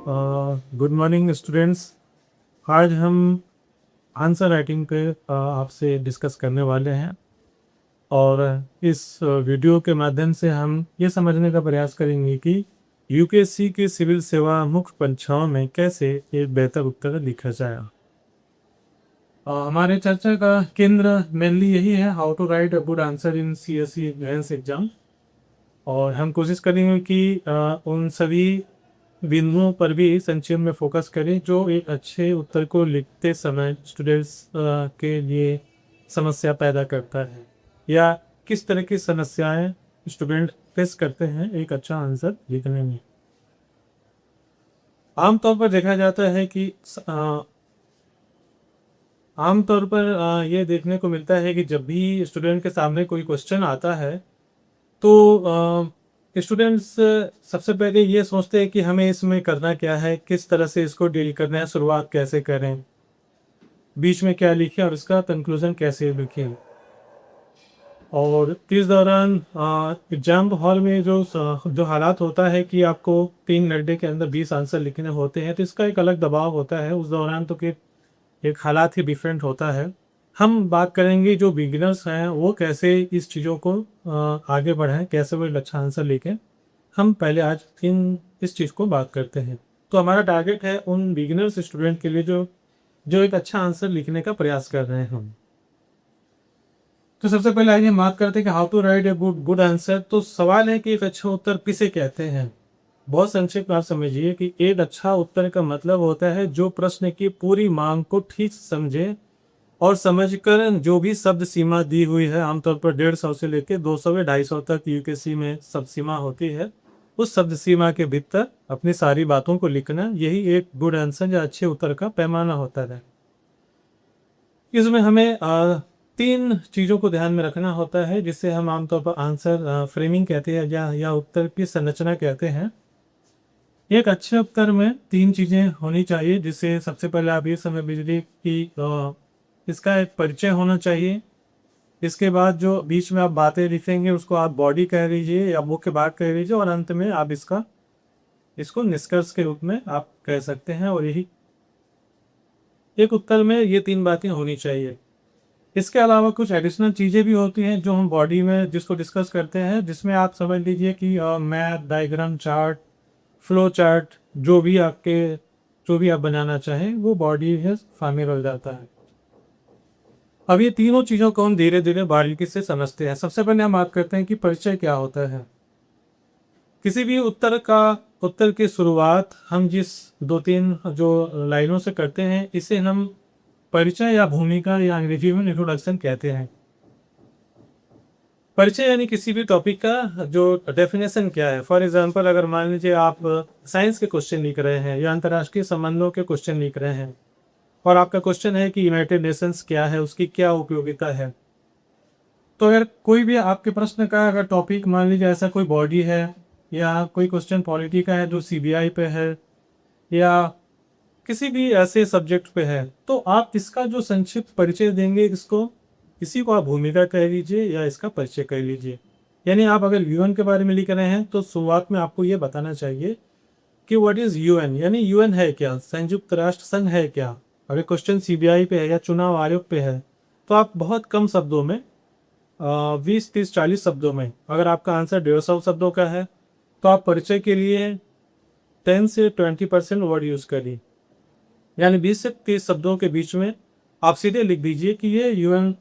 Good morning students. आज हम answer writing पे आपसे डिस्कस करने वाले हैं और इस वीडियो के माध्यम से हम ये समझने का प्रयास करेंगे कि यूपीएससी की सिविल सेवा मुख्य परीक्षाओं में कैसे एक बेहतर उत्तर लिखा जाए। हमारे चर्चा का केंद्र मेनली यही है, how to write a good answer in CSC advance exam. और हम कोशिश करेंगे कि उन सभी बिंदुओं पर भी संक्षेप में फोकस करें जो एक अच्छे उत्तर को लिखते समय स्टूडेंट्स के लिए समस्या पैदा करता है, या किस तरह की समस्याएं स्टूडेंट फेस करते हैं एक अच्छा आंसर लिखने में। आमतौर पर देखा जाता है कि आमतौर पर ये देखने को मिलता है कि जब भी स्टूडेंट के सामने कोई क्वेश्चन आता है तो स्टूडेंट्स सबसे पहले ये सोचते हैं कि हमें इसमें करना क्या है, किस तरह से इसको डील करना है, शुरुआत कैसे करें, बीच में क्या लिखें और इसका कंक्लूजन कैसे लिखें। और इस दौरान एग्जाम हॉल में जो हालात होता है कि आपको 3 घंटे के अंदर 20 आंसर लिखने होते हैं, तो इसका एक अलग दबाव होता है उस दौरान, तो कि एक हालात ही डिफरेंट होता है। हम बात करेंगे जो बिगिनर्स हैं वो कैसे इस चीज़ों को आगे बढ़ाएं, कैसे वो एक अच्छा आंसर लिखें। हम पहले आज इस चीज़ को बात करते हैं। तो हमारा टारगेट है उन बिगिनर्स स्टूडेंट के लिए जो जो एक अच्छा आंसर लिखने का प्रयास कर रहे हैं हम। तो सबसे पहले आइए हम बात करते हैं कि how to write a good good answer. तो सवाल है कि एक अच्छा उत्तर किसे कहते हैं। बहुत संक्षिप्त आप समझिए कि एक अच्छा उत्तर का मतलब होता है जो प्रश्न की पूरी मांग को ठीक समझे और समझकर जो भी शब्द सीमा दी हुई है, आमतौर पर 150 से लेकर 200 या 250 तक यूकेसी में शब्द सीमा होती है, उस शब्द सीमा के भीतर अपनी सारी बातों को लिखना, यही एक गुड आंसर या अच्छे उत्तर का पैमाना होता है। इसमें हमें 3 चीज़ों को ध्यान में रखना होता है जिसे हम आमतौर पर आंसर फ्रेमिंग कहते हैं या उत्तर की संरचना कहते हैं। एक अच्छे उत्तर में 3 चीज़ें होनी चाहिए, जिससे सबसे पहले आप ये समझ लीजिए कि इसका एक परिचय होना चाहिए। इसके बाद जो बीच में आप बातें लिखेंगे उसको आप बॉडी कह लीजिए या मुख्य बात कह लीजिए, और अंत में आप इसको निष्कर्ष के रूप में आप कह सकते हैं। और यही एक उत्तर में ये 3 बातें होनी चाहिए। इसके अलावा कुछ एडिशनल चीज़ें भी होती हैं जो हम बॉडी में जिसको डिस्कस करते हैं, जिसमें आप समझ लीजिए कि math, diagram, chart, flow chart, जो भी आप बनाना चाहें वो बॉडी में शामिल हो जाता है। अब ये तीनों चीज़ों को हम धीरे धीरे बारीकी से समझते हैं। सबसे पहले हम बात करते हैं कि परिचय क्या होता है। किसी भी उत्तर की शुरुआत हम जिस 2-3 जो लाइनों से करते हैं, इसे हम परिचय या भूमिका या अंग्रेजी में इंट्रोडक्शन कहते हैं। परिचय यानी किसी भी टॉपिक का जो डेफिनेशन क्या है। फॉर एग्जांपल, अगर मान लीजिए आप साइंस के क्वेश्चन लिख रहे हैं या अंतर्राष्ट्रीय संबंधों के क्वेश्चन लिख रहे हैं और आपका क्वेश्चन है कि यूनाइटेड नेशंस क्या है, उसकी क्या उपयोगिता है, तो अगर कोई भी आपके प्रश्न का अगर टॉपिक मान लीजिए ऐसा कोई बॉडी है या कोई क्वेश्चन पॉलिटी का है जो सीबीआई पे है या किसी भी ऐसे सब्जेक्ट पे है, तो आप इसका जो संक्षिप्त परिचय देंगे, इसी को आप भूमिका कह लीजिए या इसका परिचय कह लीजिए। यानी आप अगर यूएन के बारे में लिख रहे हैं तो शुरुआत में आपको ये बताना चाहिए कि व्हाट इज यूएन, यानी यूएन है क्या, संयुक्त राष्ट्र संघ है क्या। अगर क्वेश्चन सीबीआई पे है या चुनाव आयोग पे है तो आप बहुत कम शब्दों में 20-30-40 शब्दों में, अगर आपका आंसर 150 शब्दों का है तो आप परिचय के लिए 10 से 20% वर्ड यूज करिए। यानी 20 से 30 शब्दों के बीच में आप सीधे लिख दीजिए कि ये यूएन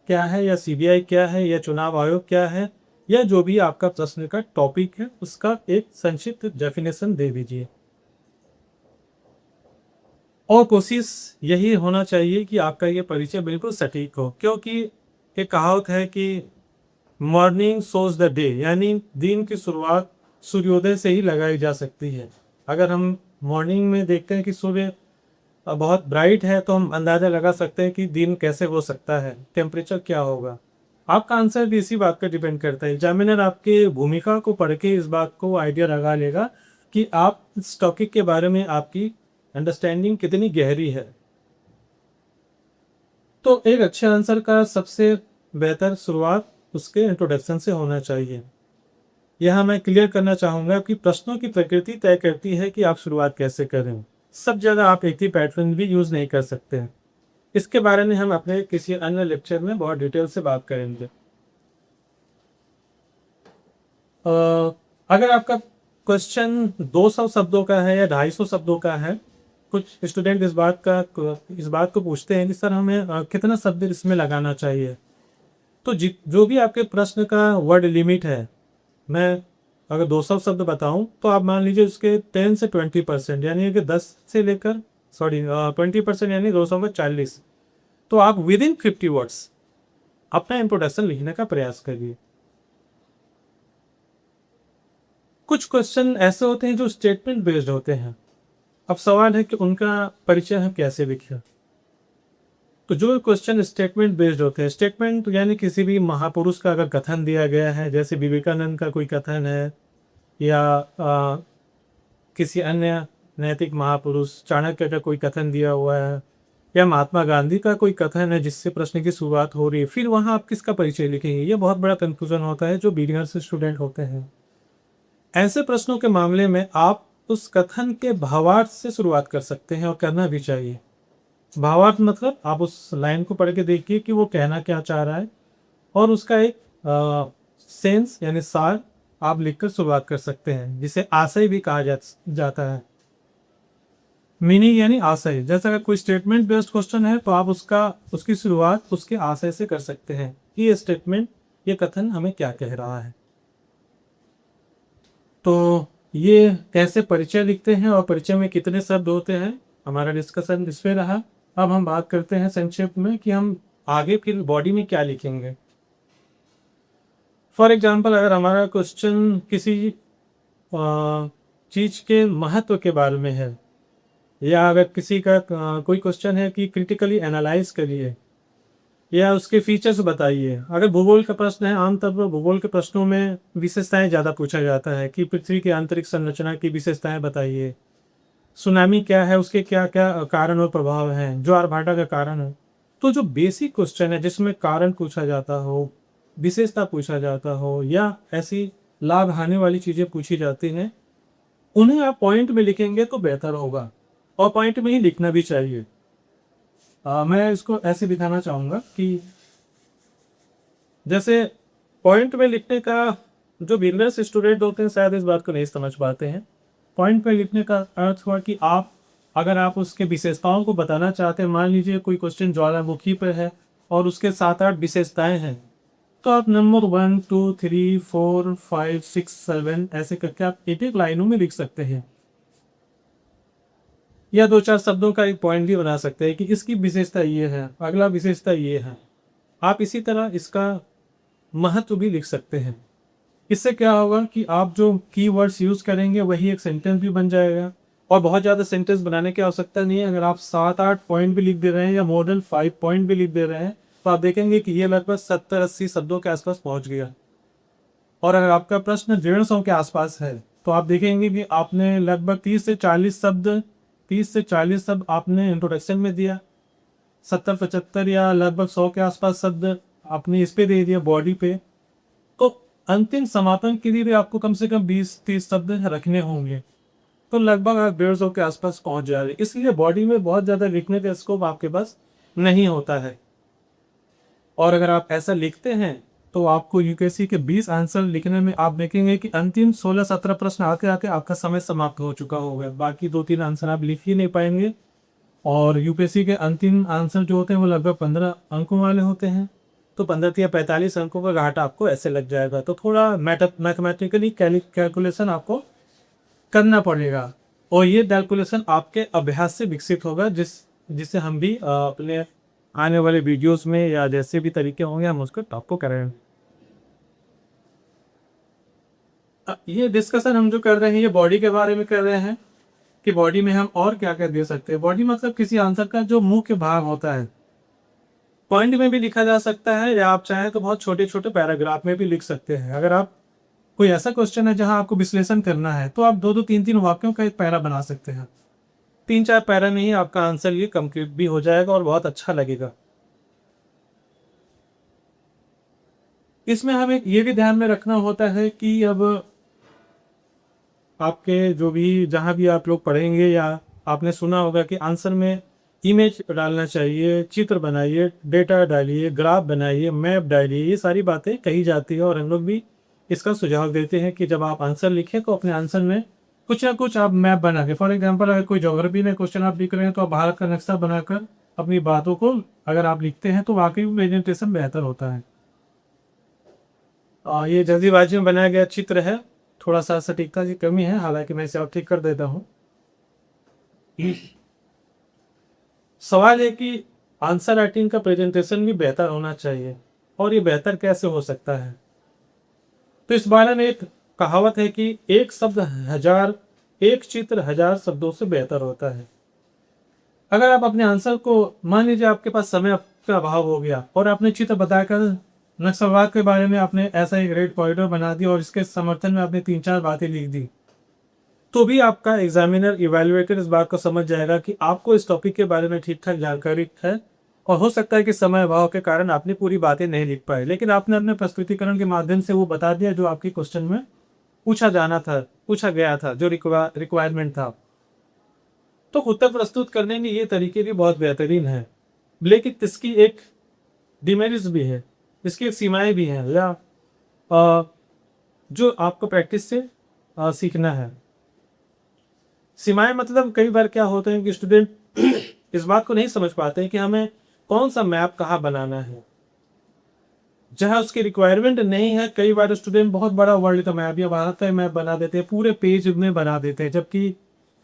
क्या है या सीबीआई क्या है या चुनाव आयोग क्या है, या जो भी आपका प्रश्न का टॉपिक है उसका एक संक्षिप्त डेफिनेशन दे दीजिए। और कोशिश यही होना चाहिए कि आपका ये परिचय बिल्कुल सटीक हो, क्योंकि एक कहावत है कि मॉर्निंग सोज द डे, यानी दिन की शुरुआत सूर्योदय से ही लगाई जा सकती है। अगर हम मॉर्निंग में देखते हैं कि सूर्य बहुत ब्राइट है तो हम अंदाज़ा लगा सकते हैं कि दिन कैसे हो सकता है, टेम्परेचर क्या होगा। आपका आंसर भी इसी बात पर डिपेंड करता है। एग्जामिनर आपके भूमिका को पढ़ के इस बात को आइडिया लगा लेगा कि आप इस टॉपिक के बारे में आपकी अंडरस्टैंडिंग कितनी गहरी है। तो एक अच्छे आंसर का सबसे बेहतर शुरुआत उसके इंट्रोडक्शन से होना चाहिए। यहाँ मैं क्लियर करना चाहूँगा कि प्रश्नों की प्रकृति तय करती है कि आप शुरुआत कैसे करें। सब जगह आप एक ही पैटर्न भी यूज़ नहीं कर सकते हैं। इसके बारे में हम अपने किसी अन्य लेक्चर में बहुत डिटेल से बात करेंगे। अ, अगर आपका क्वेश्चन 200 शब्दों का है या 250 शब्दों का है, कुछ स्टूडेंट इस बात को पूछते हैं कि सर हमें कितना शब्द इसमें लगाना चाहिए। तो जो भी आपके प्रश्न का वर्ड लिमिट है, मैं अगर 200 शब्द बताऊं तो आप मान लीजिए उसके 10 से 20% यानी कि 10 से लेकर 20% यानी 200 में 40, तो आप विद इन 50 वर्ड्स अपना इंट्रोडक्शन लिखने का प्रयास करिए। कुछ क्वेश्चन ऐसे होते हैं जो स्टेटमेंट बेस्ड होते हैं। अब सवाल है कि उनका परिचय हम कैसे लिखें। तो जो क्वेश्चन स्टेटमेंट बेस्ड होते हैं, स्टेटमेंट यानी किसी भी महापुरुष का अगर कथन दिया गया है, जैसे विवेकानंद का कोई कथन है या किसी अन्य नैतिक महापुरुष चाणक्य का कोई कथन दिया हुआ है या महात्मा गांधी का कोई कथन है जिससे प्रश्न की शुरुआत हो रही है, फिर वहाँ आप किसका परिचय लिखेंगे, ये बहुत बड़ा कंफ्यूजन होता है जो बिगिनर्स स्टूडेंट होते हैं। ऐसे प्रश्नों के मामले में आप उस कथन के भावार्थ से शुरुआत कर सकते हैं और करना भी चाहिए। भावार्थ मतलब आप उस लाइन को पढ़ के देखिए कि वो कहना क्या चाह रहा है और उसका एक सेंस यानी सार आप लिखकर शुरुआत कर सकते हैं, जिसे आशय भी कहा जाता है। मीनिंग यानी आशय। जैसे अगर कोई स्टेटमेंट बेस्ड क्वेश्चन है तो आप उसकी शुरुआत उसके आशय से कर सकते हैं कि ये स्टेटमेंट, ये कथन हमें क्या कह रहा है। तो ये कैसे परिचय लिखते हैं और परिचय में कितने शब्द होते हैं, हमारा डिस्कशन इस पे रहा। अब हम बात करते हैं संक्षेप में कि हम आगे फिर बॉडी में क्या लिखेंगे। फॉर एग्जाम्पल, अगर हमारा क्वेश्चन किसी चीज के महत्व के बारे में है या अगर किसी का कोई क्वेश्चन है कि क्रिटिकली एनालाइज करिए या उसके फीचर्स बताइए। अगर भूगोल का प्रश्न है, आमतौर पर भूगोल के प्रश्नों में विशेषताएं ज़्यादा पूछा जाता है कि पृथ्वी की आंतरिक संरचना की विशेषताएं बताइए, सुनामी क्या है, उसके क्या क्या कारण और प्रभाव हैं, ज्वार-भाटा का कारण है। तो जो बेसिक क्वेश्चन है जिसमें कारण पूछा जाता हो, विशेषता पूछा जाता हो या ऐसी लाभ हानि वाली चीज़ें पूछी जाती हैं, उन्हें आप पॉइंट में लिखेंगे तो बेहतर होगा और पॉइंट में ही लिखना भी चाहिए। मैं इसको ऐसे दिखाना चाहूँगा कि जैसे पॉइंट में लिखने का, जो बिगनर्स स्टूडेंट होते हैं शायद इस बात को नहीं समझ पाते हैं। पॉइंट में लिखने का अर्थ हुआ कि अगर आप उसके विशेषताओं को बताना चाहते हैं, मान लीजिए कोई क्वेश्चन ज्वालामुखी पर है और उसके 7-8 विशेषताएं हैं, तो आप नंबर 1 2 3 4 5 6 7 ऐसे करके आप एक एक लाइनों में लिख सकते हैं या 2-4 शब्दों का एक पॉइंट भी बना सकते हैं कि इसकी विशेषता ये है, अगला विशेषता ये है। आप इसी तरह इसका महत्व भी लिख सकते हैं। इससे क्या होगा कि आप जो कीवर्ड्स यूज़ करेंगे वही एक सेंटेंस भी बन जाएगा और बहुत ज़्यादा सेंटेंस बनाने की आवश्यकता नहीं है। अगर आप 7-8 पॉइंट भी लिख दे रहे हैं या मोर देन 5 पॉइंट भी लिख दे रहे हैं तो आप देखेंगे कि ये लगभग 70-80 शब्दों के आसपास पहुंच गया। और अगर आपका प्रश्न 150 के आसपास है तो आप देखेंगे कि आपने लगभग 30 से 40 शब्द आपने इंट्रोडक्शन में दिया, 70-75 या लगभग 100 के आसपास शब्द आपने इस पे दे दिया बॉडी पे। तो अंतिम समापन के लिए भी आपको कम से कम 20-30 शब्द रखने होंगे, तो लगभग आप 150 के आसपास पहुंच जा रहे हैं। इसलिए बॉडी में बहुत ज़्यादा लिखने का स्कोप आपके पास नहीं होता है। और अगर आप ऐसा लिखते हैं तो आपको यूपीएससी के 20 आंसर लिखने में आप देखेंगे कि अंतिम 16-17 प्रश्न आके आके आपका समय समाप्त हो चुका होगा। बाकी 2-3 आंसर आप लिख ही नहीं पाएंगे और यूपीएससी के अंतिम आंसर जो होते हैं वो लगभग 15 अंकों वाले होते हैं। तो 15 या 45 अंकों का घाटा आपको ऐसे लग जाएगा। तो थोड़ा मैथमेटिकली कैलकुलेशन आपको करना पड़ेगा और ये कैलकुलेशन आपके अभ्यास से विकसित होगा, जिससे हम भी अपने आने वाले वीडियोस में या जैसे भी तरीके होंगे हम उसको आपको करेंगे। ये डिस्कशन हम जो कर रहे हैं ये बॉडी के बारे में कर रहे हैं कि बॉडी में हम और क्या क्या दे सकते हैं। बॉडी मतलब किसी आंसर का जो मुख्य भाग होता है, पॉइंट में भी लिखा जा सकता है या आप चाहें तो बहुत छोटे छोटे पैराग्राफ में भी लिख सकते हैं। अगर आप कोई ऐसा क्वेश्चन है जहां आपको विश्लेषण करना है तो आप 2-2 3-3 वाक्यों का एक पैरा बना सकते हैं। 3-4 पैरा में ही आपका आंसर ये कंप्लीट भी हो जाएगा और बहुत अच्छा लगेगा। इसमें हमें ये भी ध्यान में रखना होता है कि अब आपके जो भी जहाँ भी आप लोग पढ़ेंगे या आपने सुना होगा कि आंसर में इमेज डालना चाहिए, चित्र बनाइए, डेटा डालिए, ग्राफ बनाइए, मैप डालिए, ये सारी बातें कही जाती है और हम लोग भी इसका सुझाव देते हैं कि जब आप आंसर लिखें तो अपने आंसर में कुछ ना कुछ आप मैप बना के, फॉर एग्जाम्पल अगर कोई ज्योग्राफी में क्वेश्चन आप लिख रहे हैं तो आप भारत का नक्शा बनाकर अपनी बातों को अगर आप लिखते हैं तो वाकई में प्रेजेंटेशन बेहतर होता है। ये जल्दीबाजी में बनाया गया चित्र है, थोड़ा सा सटीकता की कमी है, हालांकि मैं इसे अब ठीक कर देता हूँ। सवाल है कि आंसर राइटिंग का प्रेजेंटेशन भी बेहतर होना चाहिए, और ये बेहतर कैसे हो सकता है। तो इस बारे में एक कहावत है कि एक शब्द हजार, एक चित्र हजार शब्दों से बेहतर होता है। अगर आप अपने आंसर को, मान लीजिए आपके पास समय का अभाव हो गया और आपने चित्र बताकर नक्सलवाद के बारे में आपने ऐसा एक रेड कॉरिडोर बना दिया और इसके समर्थन में आपने 3-4 बातें लिख दी, तो भी आपका एग्जामिनर इवैल्यूएटर इस बात को समझ जाएगा कि आपको इस टॉपिक के बारे में ठीक ठाक जानकारी है, और हो सकता है कि समय अभाव के कारण आपने पूरी बातें नहीं लिख पाए, लेकिन आपने अपने प्रस्तुतिकरण के माध्यम से वो बता दिया जो आपके क्वेश्चन में पूछा जाना था, पूछा गया था, जो रिक्वायरमेंट था। तो उत्तर प्रस्तुत करने के ये तरीके भी बहुत बेहतरीन है, लेकिन इसकी एक डिमेरिट्स भी है, इसकी एक सीमाएं भी हैं, या जो आपको प्रैक्टिस से सीखना है। सीमाएं मतलब कई बार क्या होता है कि स्टूडेंट इस बात को नहीं समझ पाते हैं कि हमें कौन सा मैप कहाँ बनाना है, जहाँ उसकी रिक्वायरमेंट नहीं है। कई बार स्टूडेंट बहुत बड़ा वर्ल्ड का मैप या भारत का मैप बना देते हैं, पूरे पेज में बना देते हैं, जबकि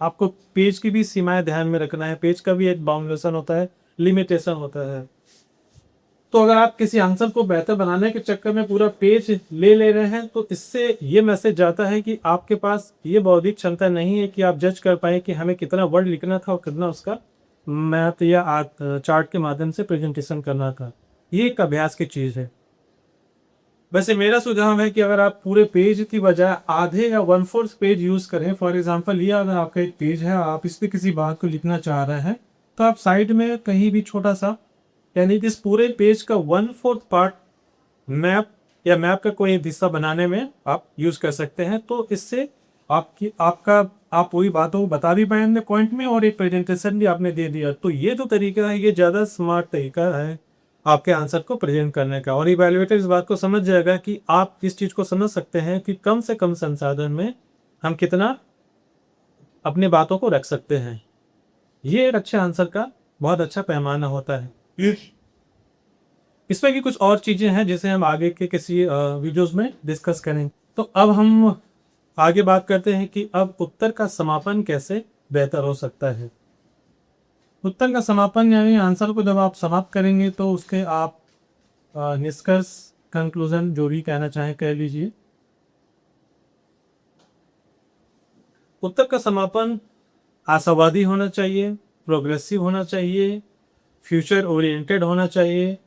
आपको पेज की भी सीमाएं ध्यान में रखना है। पेज का भी एक बाउंडेशन होता है, लिमिटेशन होता है। तो अगर आप किसी आंसर को बेहतर बनाने के चक्कर में पूरा पेज ले रहे हैं, तो इससे ये मैसेज जाता है कि आपके पास ये बौद्धिक क्षमता नहीं है कि आप जज कर पाए कि हमें कितना वर्ड लिखना था और कितना उसका मैथ या चार्ट के माध्यम से प्रेजेंटेशन करना था। ये एक अभ्यास की चीज़ है। वैसे मेरा सुझाव है कि अगर आप पूरे पेज की बजाय आधे या 1/4 पेज यूज करें, फॉर एग्जांपल ये अगर आपका एक पेज है, आप इस पे किसी बात को लिखना चाह रहे हैं, तो आप साइड में कहीं भी छोटा सा, यानी कि इस पूरे पेज का 1/4 पार्ट मैप या मैप का कोई हिस्सा बनाने में आप यूज कर सकते हैं। तो इससे आप पूरी बातों को बता भी पाएंगे पॉइंट में, और एक प्रेजेंटेशन भी आपने दे दिया। तो ये जो तरीका है, ये ज़्यादा स्मार्ट तरीका है आपके आंसर को प्रेजेंट करने का, और इवैल्यूएटर इस बात को समझ जाएगा कि आप इस चीज़ को समझ सकते हैं कि कम से कम संसाधन में हम कितना अपने बातों को रख सकते हैं। ये एक अच्छे आंसर का बहुत अच्छा पैमाना होता है। इसमें भी कुछ और चीज़ें हैं जिसे हम आगे के किसी वीडियोस में डिस्कस करेंगे। तो अब हम आगे बात करते हैं कि अब उत्तर का समापन कैसे बेहतर हो सकता है। उत्तर का समापन यानी आंसर को जब आप समाप्त करेंगे तो उसके आप निष्कर्ष, कंक्लूजन, जो भी कहना चाहें कह लीजिए। उत्तर का समापन आशावादी होना चाहिए, प्रोग्रेसिव होना चाहिए, फ्यूचर ओरिएंटेड होना चाहिए,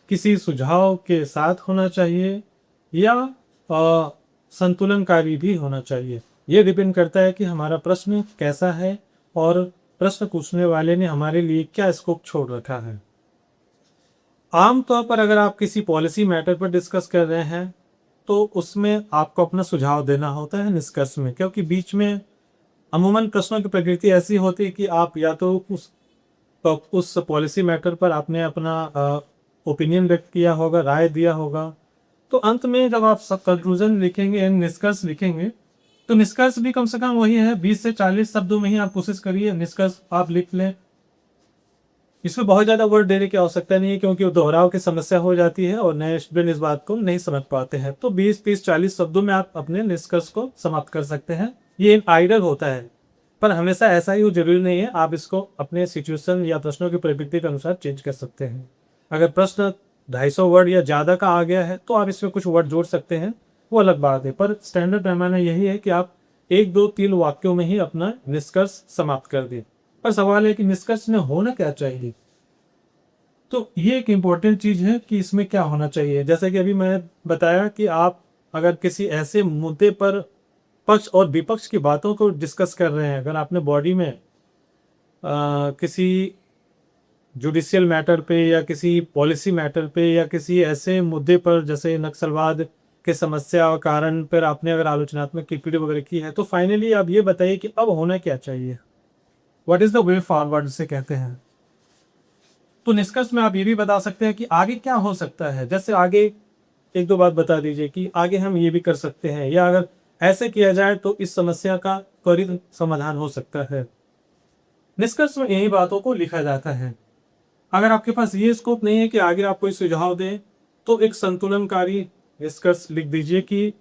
किसी सुझाव के साथ होना चाहिए, या संतुलनकारी भी होना चाहिए। ये डिपेंड करता है कि हमारा प्रश्न कैसा है और प्रश्न पूछने वाले ने हमारे लिए क्या स्कोप छोड़ रखा है। आमतौर पर अगर आप किसी पॉलिसी मैटर पर डिस्कस कर रहे हैं तो उसमें आपको अपना सुझाव देना होता है निष्कर्ष में, क्योंकि बीच में अमूमन प्रश्नों की प्रकृति ऐसी होती है कि आप या तो उस पॉलिसी मैटर पर आपने अपना ओपिनियन व्यक्त किया होगा, राय दिया होगा, तो अंत में जब आप सब कंक्लूजन लिखेंगे, निष्कर्ष लिखेंगे, तो निष्कर्ष भी कम से कम वही है, 20 से 40 शब्दों में ही आप कोशिश करिए निष्कर्ष आप लिख लें। इसमें बहुत ज़्यादा वर्ड देने की आवश्यकता नहीं है, क्योंकि दोहराव की समस्या हो जाती है और नए स्टूडेंट इस बात को नहीं समझ पाते हैं। तो 20, 30, 40 शब्दों में आप अपने निष्कर्ष को समाप्त कर सकते हैं। ये एक आइडियल होता है, पर हमेशा ऐसा ही जरूरी नहीं है। आप इसको अपने सिचुएशन या प्रश्नों की प्रवृत्ति के अनुसार चेंज कर सकते हैं। अगर प्रश्न 250 वर्ड या ज़्यादा का आ गया है तो आप इसमें कुछ वर्ड जोड़ सकते हैं, वो अलग बात है, पर स्टैंडर्ड पैमाना यही है कि आप 1, 2, 3 वाक्यों में ही अपना निष्कर्ष समाप्त कर दें। पर सवाल है कि निष्कर्ष में होना क्या चाहिए। तो ये एक इम्पोर्टेंट चीज़ है कि इसमें क्या होना चाहिए। जैसे कि अभी मैं बताया कि आप अगर किसी ऐसे मुद्दे पर पक्ष और विपक्ष की बातों को डिस्कस कर रहे हैं, अगर आपने बॉडी में किसी जुडिशियल मैटर पे या किसी पॉलिसी मैटर पे या किसी ऐसे मुद्दे पर जैसे नक्सलवाद के समस्या और कारण पर आपने अगर आलोचनात्मक टिप्पणी वगैरह की है, तो फाइनली आप ये बताइए कि अब होना क्या चाहिए, what is the way forward से कहते हैं। तो निष्कर्ष में आप ये भी बता सकते हैं कि आगे क्या हो सकता है। जैसे आगे एक दो बात बता दीजिए कि आगे हम ये भी कर सकते हैं, या अगर ऐसे किया जाए तो इस समस्या का त्वरित समाधान हो सकता है। निष्कर्ष में यही बातों को लिखा जाता है। अगर आपके पास ये स्कोप नहीं है कि आगे आप कोई सुझाव दें, तो एक संतुलनकारी निष्कर्ष लिख दीजिए कि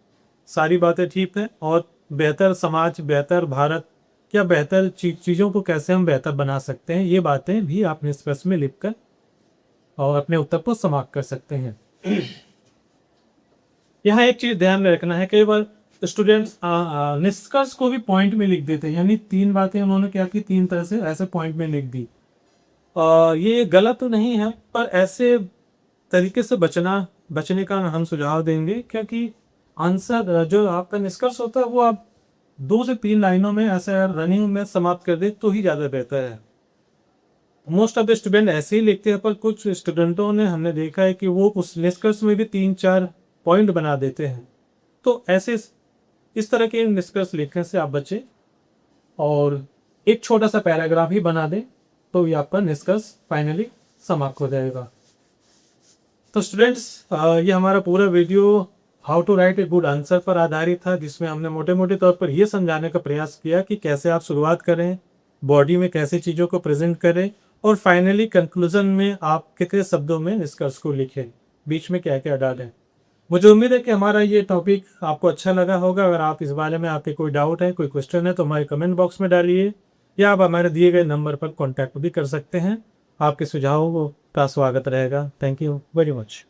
सारी बातें ठीक हैं और बेहतर समाज, बेहतर भारत या बेहतर चीज़ों को कैसे हम बेहतर बना सकते हैं, ये बातें भी आप निष्कर्ष में लिखकर और अपने उत्तर को समाप्त कर सकते हैं। यहाँ एक चीज़ ध्यान में रखना है, कई बार स्टूडेंट्स निष्कर्ष को भी पॉइंट में लिख देते हैं, यानी 3 बातें उन्होंने क्या की, 3 तरह से ऐसे पॉइंट में लिख दी। ये गलत तो नहीं है, पर ऐसे तरीके से बचने का हम सुझाव देंगे, क्योंकि आंसर जो आपका निष्कर्ष होता है वो आप 2 से 3 लाइनों में ऐसे रनिंग में समाप्त कर दे तो ही ज़्यादा बेहतर है। मोस्ट ऑफ द स्टूडेंट ऐसे ही लिखते हैं, पर कुछ स्टूडेंटों ने हमने देखा है कि वो उस निष्कर्ष में भी 3-4 पॉइंट बना देते हैं। तो ऐसे इस तरह के निष्कर्ष लिखने से आप बचें और एक छोटा सा पैराग्राफ ही बना दें, तो ये आपका निष्कर्ष फाइनली समाप्त हो जाएगा। तो स्टूडेंट्स, ये हमारा पूरा video how to write a good answer पर आधारित था, जिसमें हमने मोटे मोटे तौर पर यह समझाने का प्रयास किया कि कैसे आप शुरुआत करें, बॉडी में कैसे चीज़ों को प्रेजेंट करें और फाइनली कंक्लूजन में आप कितने शब्दों में निष्कर्ष को लिखें, बीच में क्या क्या डालें। मुझे उम्मीद है कि हमारा ये टॉपिक आपको अच्छा लगा होगा। अगर आप इस बारे में आपके कोई डाउट है, कोई क्वेश्चन है, तो हमारे कमेंट बॉक्स में डालिए या आप हमारे दिए गए नंबर पर कॉन्टैक्ट भी कर सकते हैं। आपके सुझावों का स्वागत रहेगा। Thank you very much.